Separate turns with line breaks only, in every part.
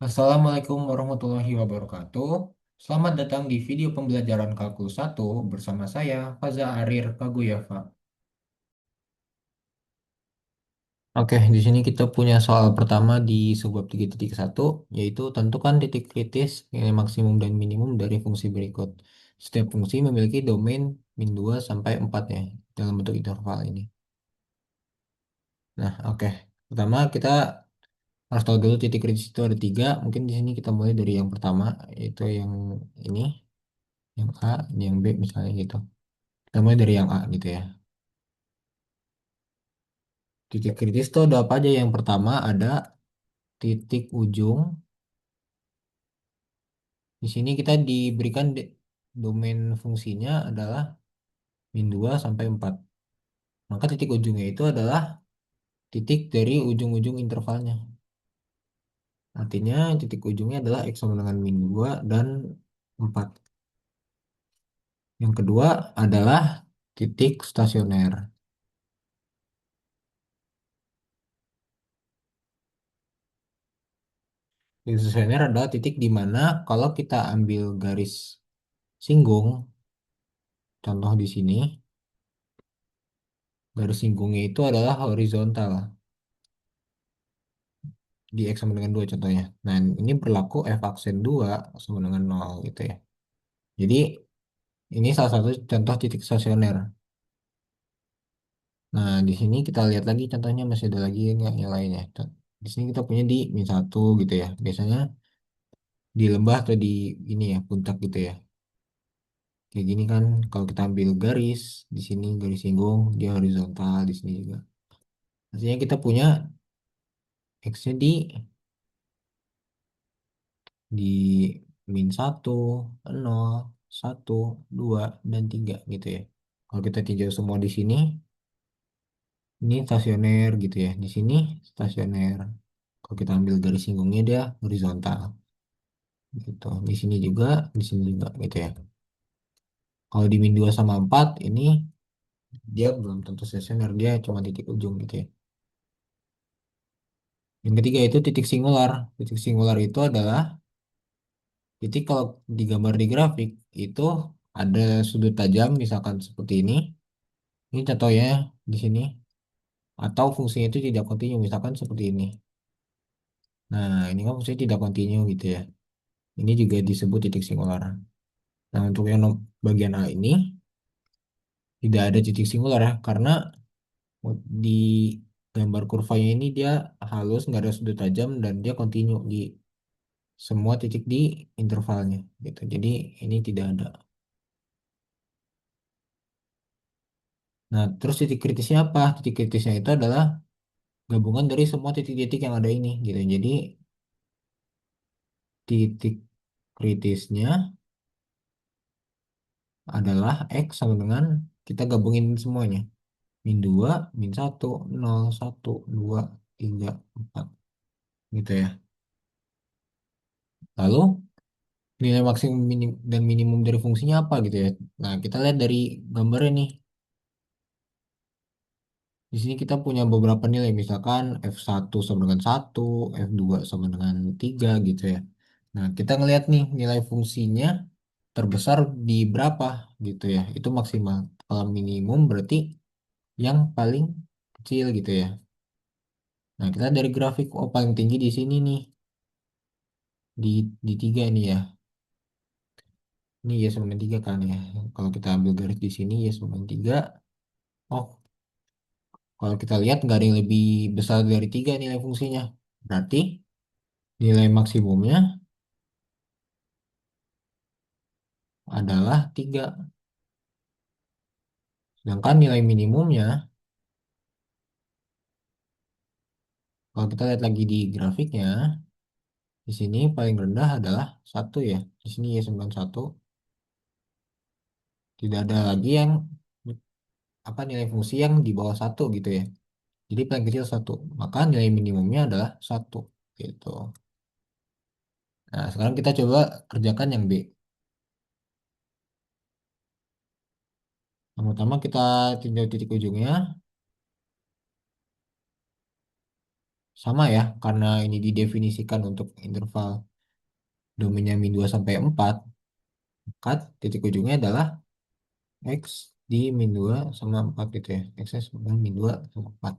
Assalamualaikum warahmatullahi wabarakatuh. Selamat datang di video pembelajaran Kalkulus 1 bersama saya, Faza Arir Kaguyafa. Oke, di sini kita punya soal pertama di subbab 3.1, yaitu tentukan titik kritis nilai maksimum dan minimum dari fungsi berikut. Setiap fungsi memiliki domain min 2 sampai 4 ya, dalam bentuk interval ini. Nah, oke. Pertama, kita harus tahu dulu titik kritis itu ada tiga. Mungkin di sini kita mulai dari yang pertama, yaitu yang ini, yang A, ini yang B misalnya gitu. Kita mulai dari yang A gitu ya. Titik kritis itu ada apa aja? Yang pertama ada titik ujung. Di sini kita diberikan domain fungsinya adalah min 2 sampai 4. Maka titik ujungnya itu adalah titik dari ujung-ujung intervalnya. Artinya titik ujungnya adalah X sama dengan min 2 dan 4. Yang kedua adalah titik stasioner. Titik stasioner adalah titik di mana kalau kita ambil garis singgung, contoh di sini, garis singgungnya itu adalah horizontal di X sama dengan 2 contohnya. Nah, ini berlaku F aksen 2 sama dengan 0 gitu ya. Jadi, ini salah satu contoh titik stasioner. Nah, di sini kita lihat lagi contohnya masih ada lagi nggak yang lainnya. Di sini kita punya di min 1 gitu ya. Biasanya di lembah atau di ini ya, puncak gitu ya. Kayak gini kan, kalau kita ambil garis, di sini garis singgung, dia horizontal, di sini juga. Artinya kita punya X-nya di min 1, 0, 1, 2, dan 3 gitu ya. Kalau kita tinjau semua di sini, ini stasioner gitu ya. Di sini stasioner. Kalau kita ambil garis singgungnya dia horizontal gitu. Di sini juga gitu ya. Kalau di min 2 sama 4 ini dia belum tentu stasioner, dia cuma titik ujung gitu ya. Yang ketiga itu titik singular. Titik singular itu adalah titik kalau digambar di grafik itu ada sudut tajam misalkan seperti ini. Ini contohnya di sini. Atau fungsinya itu tidak kontinu, misalkan seperti ini. Nah, ini kan fungsinya tidak kontinu gitu ya. Ini juga disebut titik singular. Nah, untuk yang bagian A ini tidak ada titik singular ya, karena di gambar kurvanya ini dia halus, nggak ada sudut tajam, dan dia kontinu di semua titik di intervalnya gitu. Jadi ini tidak ada. Nah, terus titik kritisnya apa? Titik kritisnya itu adalah gabungan dari semua titik-titik yang ada ini gitu. Jadi titik kritisnya adalah X sama dengan kita gabungin semuanya. Min 2, min 1, 0, 1, 2, 3, 4. Gitu ya. Lalu nilai maksimum dan minimum dari fungsinya apa gitu ya. Nah, kita lihat dari gambarnya nih. Di sini kita punya beberapa nilai. Misalkan F1 sama dengan 1, F2 sama dengan 3 gitu ya. Nah, kita ngelihat nih nilai fungsinya terbesar di berapa gitu ya. Itu maksimal. Kalau minimum berarti yang paling kecil gitu ya. Nah, kita dari grafik, oh paling tinggi di sini nih, di 3 ini ya. Ini ya sama dengan 3 kan ya. Kalau kita ambil garis di sini ya sama dengan 3. Oh, kalau kita lihat nggak ada yang lebih besar dari 3 nilai fungsinya. Berarti nilai maksimumnya adalah 3. Sedangkan nilai minimumnya, kalau kita lihat lagi di grafiknya, di sini paling rendah adalah 1 ya. Di sini ya 91. Tidak ada lagi yang apa nilai fungsi yang di bawah 1 gitu ya. Jadi paling kecil 1. Maka nilai minimumnya adalah 1 gitu. Nah, sekarang kita coba kerjakan yang B. Yang pertama kita tinjau titik ujungnya. sama ya, karena ini didefinisikan untuk interval domainnya min 2 sampai 4, maka titik ujungnya adalah X di min 2 sama 4 gitu ya. X sama min 2 sama 4.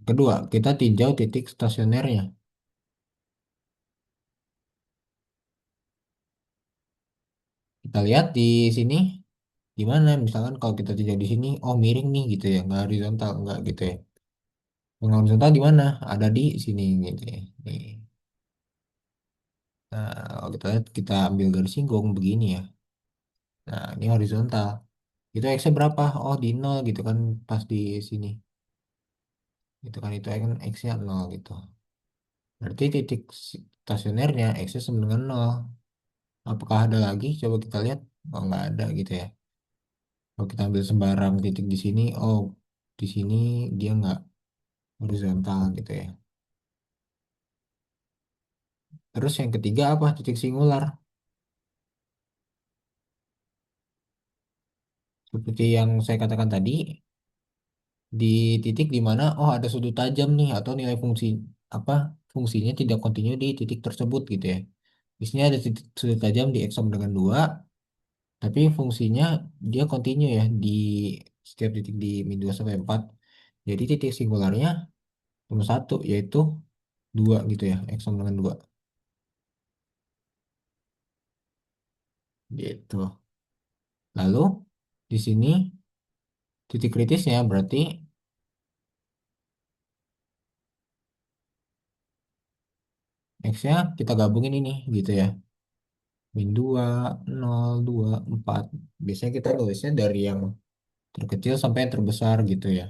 Kedua, kita tinjau titik stasionernya. Kita lihat di sini gimana, misalkan kalau kita tinjau di sini, oh miring nih gitu ya, nggak horizontal, nggak gitu ya. Yang horizontal di mana? Ada di sini gitu ya. Nih. Nah, kalau kita lihat, kita ambil garis singgung begini ya. Nah, ini horizontal. Itu X-nya berapa? Oh, di nol gitu kan, pas di sini. Gitu kan, itu kan X-nya nol gitu. Berarti titik stasionernya X-nya sama dengan nol. Apakah ada lagi? Coba kita lihat. Oh, nggak ada gitu ya. Kalau kita ambil sembarang titik di sini, oh, di sini dia nggak horizontal gitu ya. Terus yang ketiga apa? Titik singular. Seperti yang saya katakan tadi, di titik di mana oh ada sudut tajam nih atau nilai fungsi apa fungsinya tidak kontinu di titik tersebut gitu ya. Di sini ada titik sudut tajam di X sama dengan 2, tapi fungsinya dia kontinu ya di setiap titik di min 2 sampai 4. Jadi titik singularnya cuma satu, yaitu 2 gitu ya, X sama dengan 2 gitu. Lalu di sini titik kritisnya berarti X-nya kita gabungin ini gitu ya. Min 2, 0, 2, 4. Biasanya kita tulisnya dari yang terkecil sampai yang terbesar gitu ya.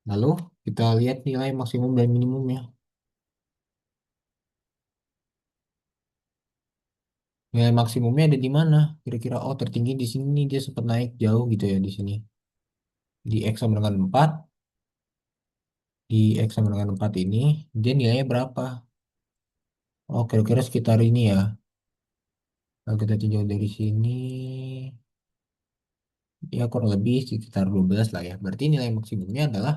Lalu kita lihat nilai maksimum dan minimumnya. Nilai maksimumnya ada di mana? Kira-kira oh tertinggi di sini nih, dia sempat naik jauh gitu ya di sini. Di X sama dengan 4, di X sama dengan 4 ini dia nilainya berapa? Oh kira-kira sekitar ini ya. Kalau kita tinjau dari sini ya kurang lebih sekitar 12 lah ya. Berarti nilai maksimumnya adalah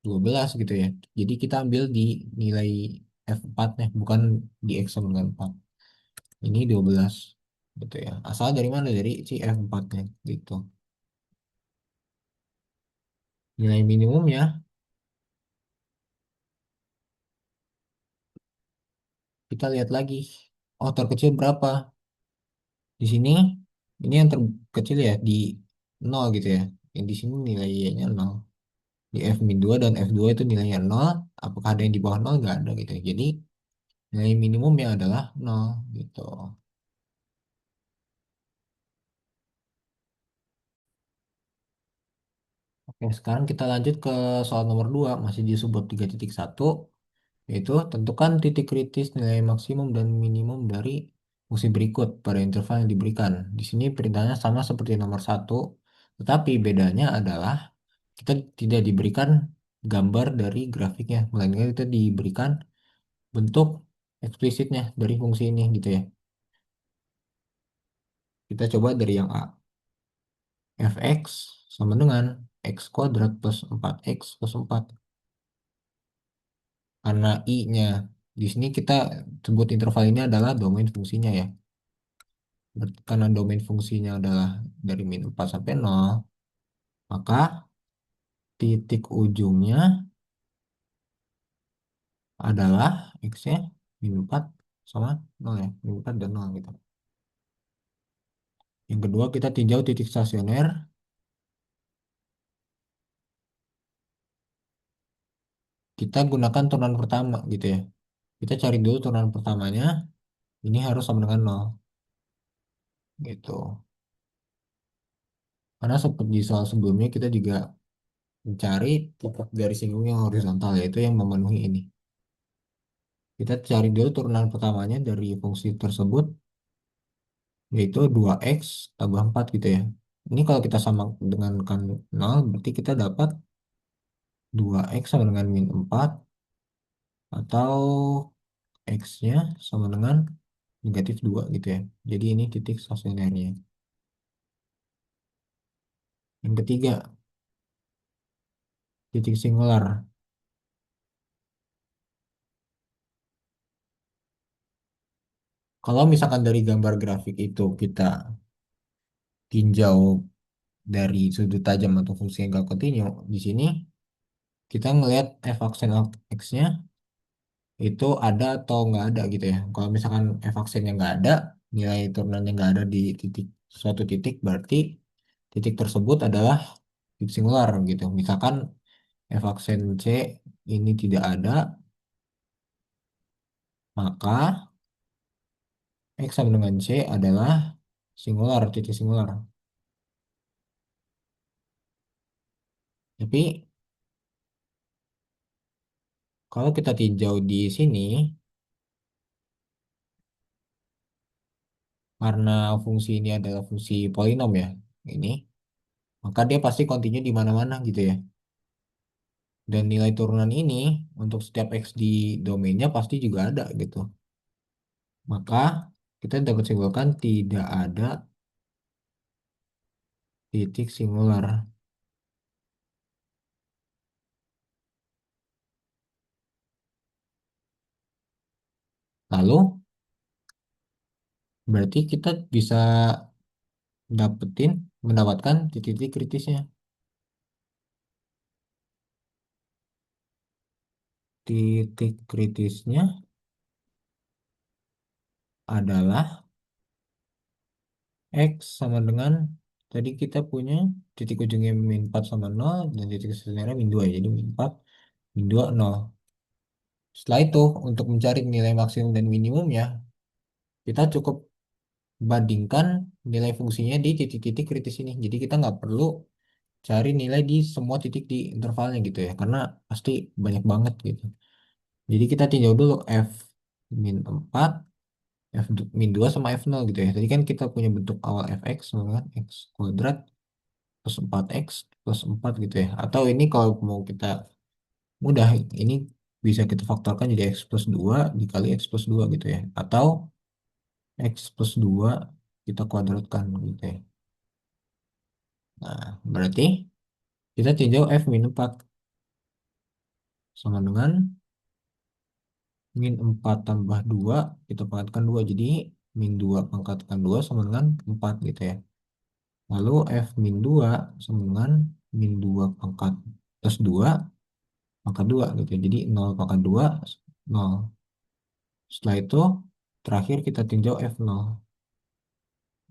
12 gitu ya. Jadi kita ambil di nilai F4 nya, bukan di X sama dengan 4. Ini 12 gitu ya. Asal dari mana? Dari si F4 nya gitu. Nilai minimumnya kita lihat lagi. Oh, terkecil berapa? Di sini ini yang terkecil ya di nol gitu ya. Yang di sini nilainya nol. Di F-2 dan F2 itu nilainya nol. Apakah ada yang di bawah nol? Nggak ada gitu ya. Jadi nilai minimumnya adalah nol gitu. Oke, sekarang kita lanjut ke soal nomor 2, masih di subbab 3.1, yaitu tentukan titik kritis nilai maksimum dan minimum dari fungsi berikut pada interval yang diberikan. Di sini perintahnya sama seperti nomor 1, tetapi bedanya adalah kita tidak diberikan gambar dari grafiknya, melainkan kita diberikan bentuk eksplisitnya dari fungsi ini gitu ya. Kita coba dari yang A. Fx sama dengan x kuadrat plus 4x plus 4. Karena i-nya di sini kita sebut interval ini adalah domain fungsinya ya. Karena domain fungsinya adalah dari min 4 sampai 0, maka titik ujungnya adalah x-nya min 4 sama 0 ya. Min 4 dan 0 gitu. Yang kedua kita tinjau titik stasioner. Kita gunakan turunan pertama gitu ya. Kita cari dulu turunan pertamanya. Ini harus sama dengan 0 gitu. Karena seperti di soal sebelumnya kita juga mencari titik garis singgung yang horizontal, yaitu yang memenuhi ini. Kita cari dulu turunan pertamanya dari fungsi tersebut, yaitu 2x tambah 4 gitu ya. Ini kalau kita sama dengan kan 0, berarti kita dapat 2x sama dengan min 4, atau x-nya sama dengan negatif 2 gitu ya. Jadi ini titik stasionernya. Yang ketiga, titik singular. Kalau misalkan dari gambar grafik itu kita tinjau dari sudut tajam atau fungsi yang gak kontinu, di sini kita ngelihat f aksen x-nya itu ada atau nggak ada gitu ya. Kalau misalkan f aksennya nggak ada, nilai turunannya nggak ada di titik suatu titik, berarti titik tersebut adalah titik singular gitu. Misalkan f aksen c ini tidak ada, maka x sama dengan c adalah singular, titik singular. Tapi kalau kita tinjau di sini, karena fungsi ini adalah fungsi polinom ya, ini, maka dia pasti kontinu di mana-mana gitu ya. Dan nilai turunan ini untuk setiap x di domainnya pasti juga ada gitu. Maka kita dapat simpulkan tidak ada titik singular. Lalu berarti kita bisa mendapatkan titik-titik kritisnya. Titik kritisnya adalah x sama dengan tadi kita punya titik ujungnya min 4 sama 0 dan titik sebenarnya min 2 ya. Jadi min 4, min 2, 0. Setelah itu untuk mencari nilai maksimum dan minimumnya kita cukup bandingkan nilai fungsinya di titik-titik kritis ini. Jadi kita nggak perlu cari nilai di semua titik di intervalnya gitu ya, karena pasti banyak banget gitu. Jadi kita tinjau dulu f min 4, min 2 sama f 0 gitu ya. Tadi kan kita punya bentuk awal fx sama dengan x kuadrat plus 4x plus 4 gitu ya. Atau ini kalau mau kita mudah, ini bisa kita faktorkan jadi x plus 2 dikali x plus 2 gitu ya. Atau x plus 2 kita kuadratkan gitu ya. Nah, berarti kita tinjau f min 4 sama dengan min 4 tambah 2 kita pangkatkan 2. Jadi min 2 pangkatkan 2 sama dengan 4 gitu ya. Lalu f min 2 sama dengan min 2 pangkat plus 2 pangkat 2 gitu ya. Jadi 0 pangkat 2 0. Setelah itu terakhir kita tinjau f 0.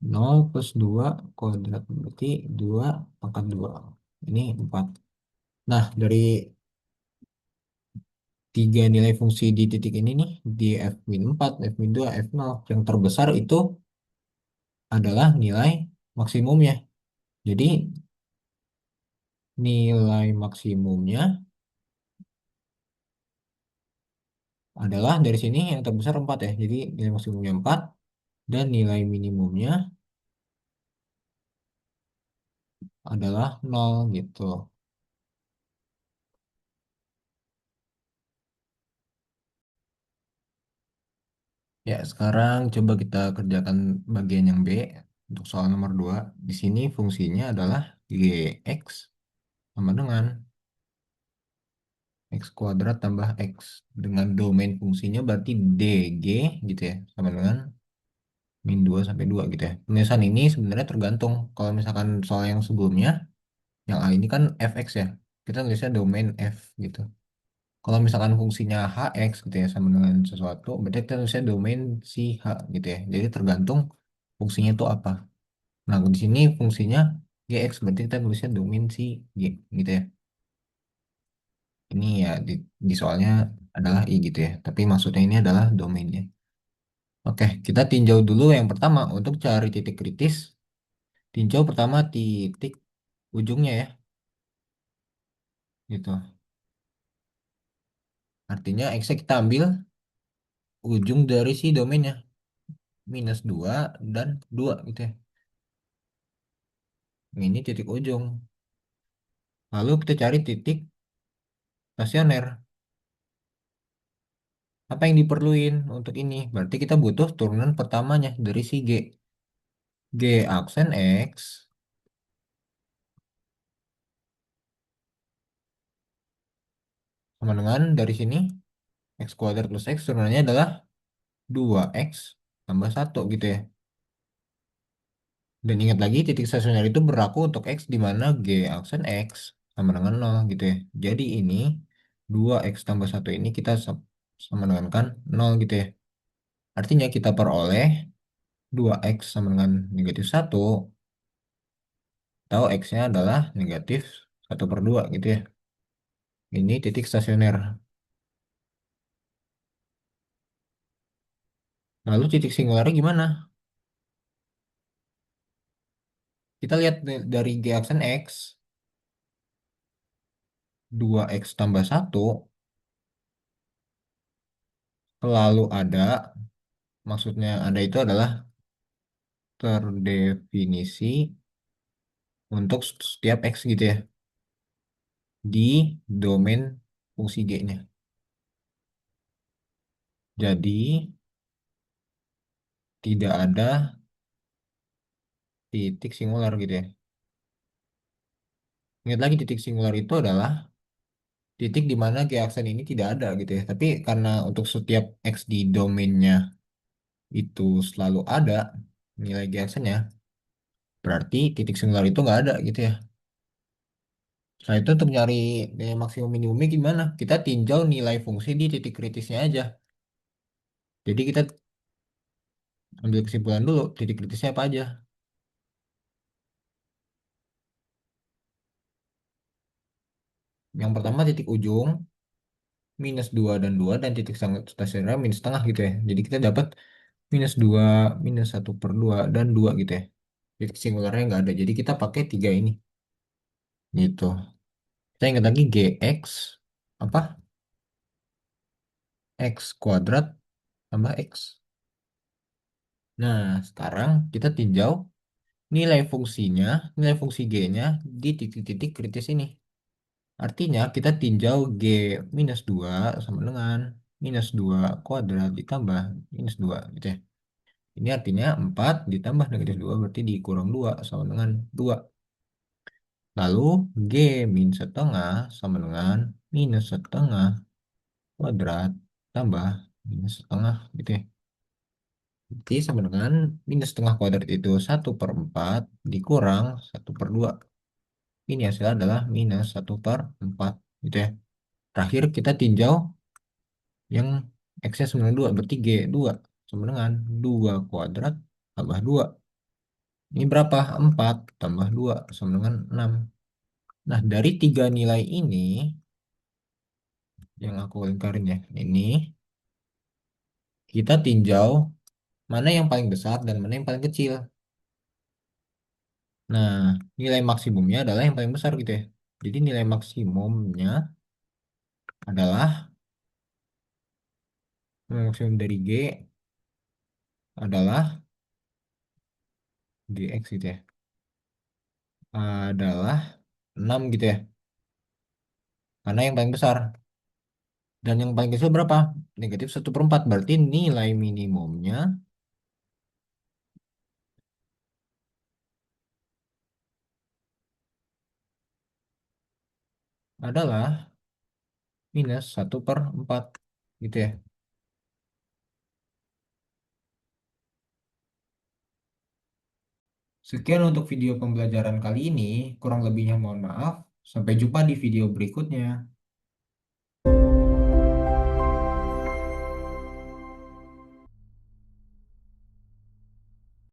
0 plus 2 kuadrat berarti 2 pangkat 2. Ini 4. Nah, dari tiga nilai fungsi di titik ini nih, di f min 4, f min 2, f 0, yang terbesar itu adalah nilai maksimumnya. Jadi nilai maksimumnya adalah dari sini yang terbesar 4 ya. Jadi nilai maksimumnya 4 dan nilai minimumnya adalah 0 gitu. Ya, sekarang coba kita kerjakan bagian yang B untuk soal nomor 2. Di sini fungsinya adalah gx sama dengan x kuadrat tambah x. Dengan domain fungsinya berarti dg gitu ya. Sama dengan min 2 sampai 2 gitu ya. Penulisan ini sebenarnya tergantung. Kalau misalkan soal yang sebelumnya, yang A ini kan fx ya. Kita tulisnya domain f gitu. Kalau misalkan fungsinya hx gitu ya sama dengan sesuatu, berarti kita tulisnya domain si h gitu ya. Jadi tergantung fungsinya itu apa. Nah, di sini fungsinya gx berarti kita tulisnya domain si g gitu ya. Ini ya di soalnya adalah i gitu ya. Tapi maksudnya ini adalah domainnya. Oke, kita tinjau dulu yang pertama untuk cari titik kritis. Tinjau pertama titik ujungnya ya, gitu. Artinya X kita ambil ujung dari si domainnya, minus 2 dan 2 gitu ya. Ini titik ujung. Lalu kita cari titik stasioner. Apa yang diperluin untuk ini? Berarti kita butuh turunan pertamanya dari si G. G aksen X sama dengan dari sini X kuadrat plus X turunannya adalah 2X tambah satu gitu ya. Dan ingat lagi titik stasioner itu berlaku untuk X di mana G aksen X sama dengan nol gitu ya. Jadi ini 2X tambah satu ini kita sama dengan kan 0 gitu ya. Artinya kita peroleh 2X sama dengan negatif satu atau X-nya adalah negatif satu per 2 gitu ya. Ini titik stasioner. Lalu titik singularnya gimana? Kita lihat dari G aksen X, 2X tambah satu selalu ada, maksudnya ada itu adalah terdefinisi untuk setiap X gitu ya, di domain fungsi G-nya. Jadi tidak ada titik singular gitu ya. Ingat lagi titik singular itu adalah titik di mana G aksen ini tidak ada gitu ya. Tapi karena untuk setiap X di domainnya itu selalu ada nilai G aksennya, berarti titik singular itu nggak ada gitu ya. Nah itu untuk nyari nilai maksimum minimumnya gimana? Kita tinjau nilai fungsi di titik kritisnya aja. Jadi kita ambil kesimpulan dulu titik kritisnya apa aja. Yang pertama titik ujung minus 2 dan 2 dan titik stasioner minus setengah gitu ya. Jadi kita dapat minus 2 minus satu per 2 dan 2 gitu ya. Titik singularnya nggak ada. Jadi kita pakai 3 ini. Gitu. Kita ingat lagi GX apa? X kuadrat tambah X. Nah, sekarang kita tinjau nilai fungsinya, nilai fungsi G-nya di titik-titik kritis ini. Artinya kita tinjau G minus 2 sama dengan minus 2 kuadrat ditambah minus 2 gitu ya. Ini artinya 4 ditambah negatif 2 berarti dikurang 2 sama dengan 2. Lalu G min setengah sama dengan minus setengah kuadrat tambah minus setengah gitu ya. Berarti sama dengan minus setengah kuadrat itu 1/4 dikurang 1/2. Ini hasilnya adalah minus 1/4 gitu ya. Terakhir kita tinjau yang X-nya sama dengan 2 berarti G 2 sama dengan 2 kuadrat tambah 2. Ini berapa? 4 tambah 2 sama dengan 6. Nah, dari tiga nilai ini yang aku lingkarin ya, ini kita tinjau mana yang paling besar dan mana yang paling kecil. Nah, nilai maksimumnya adalah yang paling besar gitu ya. Jadi nilai maksimumnya adalah nilai maksimum dari G adalah GX gitu ya. Adalah 6 gitu ya. Karena yang paling besar. Dan yang paling kecil berapa? Negatif 1/4. Berarti nilai minimumnya adalah minus 1/4. Gitu ya. Sekian untuk video pembelajaran kali ini. Kurang lebihnya mohon maaf. Sampai jumpa di video berikutnya.